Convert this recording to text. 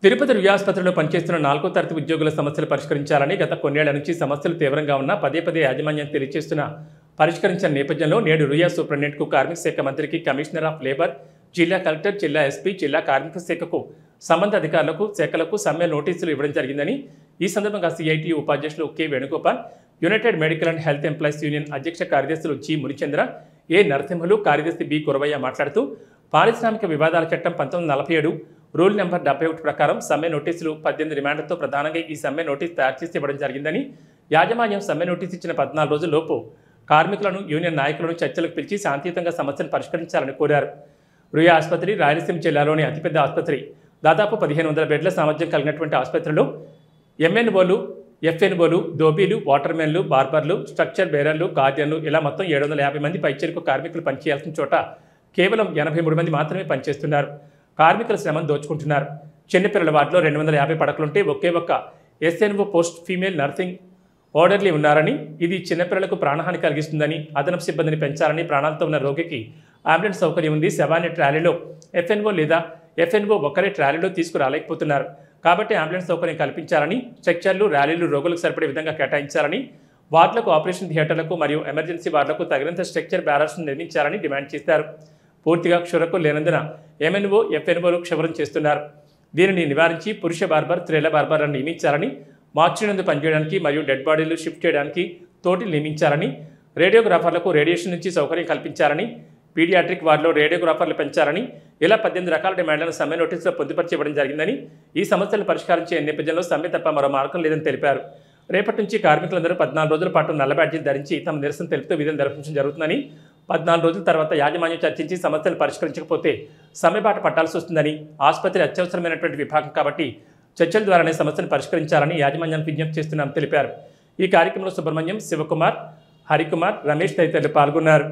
తిరుపతి రుయా ఆసుపత్రిలో పనిచేస్తున్న 4వ తరగతి ఉద్యోగుల సమస్యలు పరిష్కరించాలని గత కొన్నేళ్ల నుంచి సమస్యలు తీవ్రంగా ఉన్నా పదే యాజమాన్యం తెలియజేస్తున్న పరిష్కరించిన నేపథ్యంలో నేడు రుయా సూపరింటెండెంట్కు కార్మిక శాఖ మంత్రికి కమిషనర్ ఆఫ్ లేబర్, జిల్లా కలెక్టర్, జిల్లా ఎస్పీ, జిల్లా కార్మిక శాఖకు సంబంధ అధికారులకు శాఖలకు సమ్మె నోటీసులు ఇవ్వడం జరిగిందని ఈ సందర్భంగా సిఐటియు ఉపాధ్యక్షులు K Venugopal, United medical and health employees union అధ్యక్ష కార్యదర్శులు జి మునిచంద్ర, ఏ నరసింహులు, కార్యదర్శి బి కురవయ్య మాట్లాడుతూ పారిశ్రామిక వివాదాల చట్టం 1947 రూల్ నెంబర్ 71 ప్రకారం సమ్మె నోటీసులు 18 రిమాండ్లతో ప్రధానంగా ఈ సమ్మె నోటీసు తయారు చేసి ఇవ్వడం జరిగిందని, యాజమాన్యం సమ్మె నోటీసు ఇచ్చిన 14 రోజుల్లోపు కార్మికులను, యూనియన్ నాయకులను చర్చలకు పిలిచి శాంతియుతంగా సమస్యను పరిష్కరించాలని కోరారు. రుయా ఆసుపత్రి రాయలసీమ జిల్లాలోని అతిపెద్ద ఆసుపత్రి. దాదాపు 1500 బెడ్ల సామర్థ్యం కలిగినటువంటి ఆసుపత్రిలో ఎంఎన్ఓలు, ఎఫ్ఎన్ఓలు, దోబీలు, వాటర్మెన్లు, బార్బర్లు, స్ట్రక్చర్ బేరర్లు, గార్డియన్లు ఇలా మొత్తం 750 మంది పైచిలుకు కార్మికులు పనిచేయాల్సిన చోట కేవలం 83 మంది మాత్రమే పనిచేస్తున్నారు. కార్మికుల శ్రమను దోచుకుంటున్నారు. చిన్నపిల్లల వార్డులో 250 పడకలుంటే ఒకే ఒక్క ఎస్ఎన్ఓ పోస్ట్ ఫీమేల్ నర్సింగ్ ఓర్డర్లీ ఉన్నారని, ఇది చిన్నపిల్లలకు ప్రాణహాని కలిగిస్తుందని, అదనపు సిబ్బందిని పెంచాలని, ప్రాణాలతో ఉన్న రోగికి అంబులెన్స్ సౌకర్యం ఉంది, శవాన్ని ట్రాలీలో ఎఫ్ఎన్ఓ లేదా ఎఫ్ఎన్ఓ ఒక్కరే ట్రాలీలో తీసుకురాలేకపోతున్నారు. కాబట్టి అంబులెన్స్ సౌకర్యం కల్పించాలని, స్ట్రక్చర్లు, ర్యాలీలు రోగులకు సరిపడే విధంగా కేటాయించాలని, వార్డులకు, ఆపరేషన్ థియేటర్లకు మరియు ఎమర్జెన్సీ వార్డులకు తగినంత స్ట్రక్చర్ బ్యారర్స్ను నిర్మించాలని డిమాండ్ చేశారు. పూర్తిగా క్షురకులు లేనందున ఎంఎన్ఓ, ఎఫ్ఎన్ఓలు క్షవరం చేస్తున్నారు. దీనిని నివారించి పురుష బార్బర్, స్త్రీల బార్బర్లను నియమించాలని, మార్చినందు పనిచేయడానికి మరియు డెడ్ బాడీలు షిఫ్ట్ చేయడానికి తోటిలు నియమించాలని, రేడియోగ్రాఫర్లకు రేడియేషన్ నుంచి సౌకర్యం కల్పించాలని, పీడియాట్రిక్ వార్డులో రేడియోగ్రాఫర్లు పెంచాలని, ఇలా 18 రకాల డిమాండ్లను సమ్మె నోటీసులో పొందుపరిచి ఇవ్వడం జరిగిందని, ఈ సమస్యలను పరిష్కరించే నేపథ్యంలో సమ్మె తప్ప మరో మార్గం లేదని తెలిపారు. రేపటి నుంచి కార్మికులందరూ 14 రోజుల పాటు నల్ల బ్యాడ్జీలు ధరించి తమ నిరసన తెలుపుతూ విధులు నిర్వహించడం జరుగుతుందని, 14 రోజుల తర్వాత యాజమాన్యం చర్చించి సమస్యలు పరిష్కరించకపోతే సమ్మెబాట పట్టాల్సి వస్తుందని, ఆసుపత్రి అత్యవసరమైనటువంటి విభాగం కాబట్టి చర్చల ద్వారానే సమస్యను పరిష్కరించాలని యాజమాన్యాన్ని విజ్ఞప్తి చేస్తున్నామని తెలిపారు. ఈ కార్యక్రమంలో సుబ్రహ్మణ్యం, శివకుమార్, హరికుమార్, రమేష్ తదితరులు పాల్గొన్నారు.